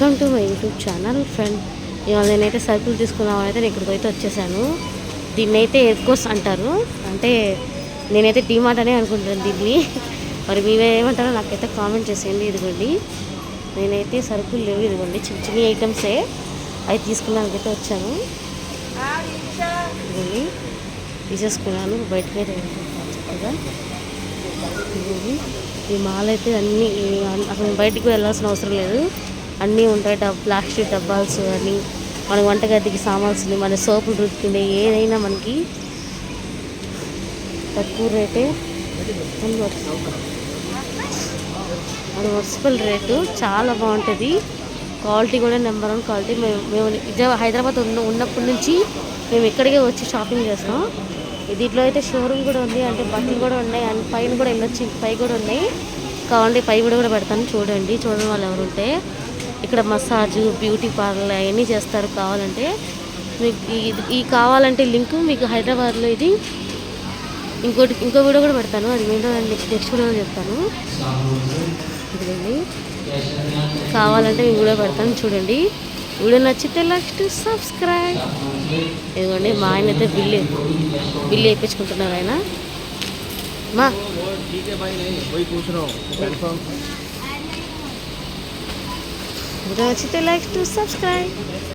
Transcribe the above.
Welcome to my YouTube channel friend. ఇవాళ నేనైతే సరుకులు తీసుకున్నామని అయితే నేను ఇక్కడికి అయితే వచ్చేసాను. దీన్ని అయితే ఎయిర్ కోర్స్ అంటారు. అంటే నేనైతే డీమార్ట్ అనే అనుకుంటాను దీన్ని. మరి మీరేమంటారో నాకైతే కామెంట్ చేసేయండి. ఇదిగోండి నేనైతే సరుకులు లేవు, ఇదిగోండి చిన్న చిన్న ఐటమ్సే అవి తీసుకున్నాకైతే వచ్చాను. ఇదిగోండి తీసేసుకున్నాను. బయటకి అయితే చక్కగా ఈ మాల్ అయితే అన్నీ అసలు బయటికి వెళ్ళాల్సిన అవసరం లేదు, అన్నీ ఉంటాయి. ప్లాస్టిక్ డబ్బాల్స్ అన్నీ, మన వంటగదికి సామాన్లు, మన సోపులు రుద్దుకుండే ఏదైనా మనకి తక్కువ రేటే. అది వర్సిబుల్ రేటు చాలా బాగుంటుంది. క్వాలిటీ కూడా నెంబర్ 1 క్వాలిటీ. మేము హైదరాబాద్ ఉన్నప్పటి నుంచి మేము ఇక్కడికే వచ్చి షాపింగ్ చేస్తాం. దీంట్లో అయితే షోరూమ్ కూడా ఉంది, అంటే బట్టలు కూడా ఉన్నాయి, అండ్ పైన కూడా వెళ్ళొచ్చి పై కూడా ఉన్నాయి. కావాలంటే పై కూడా పెడతాను, చూడండి. చూడడం వాళ్ళు ఎవరు ఉంటే ఇక్కడ మసాజ్, బ్యూటీ పార్లర్ అవన్నీ చేస్తారు. కావాలంటే మీకు ఈ కావాలంటే లింక్ మీకు హైదరాబాద్లో ఇది ఇంకో వీడియో కూడా పెడతాను. అది ఏంటో నెక్స్ట్ వీడియోలో చెప్తాను. ఇదిగోండి కావాలంటే మీకు వీడియో పెడతాను, చూడండి. వీడియో నచ్చితే లైక్ టు సబ్స్క్రైబ్. ఇదిగోండి మా ఆయన అయితే బిల్లు వేయించుకుంటున్నారు. ఆయన మా వీడియో నచ్చితే లైక్ టు సబ్స్క్రైబ్.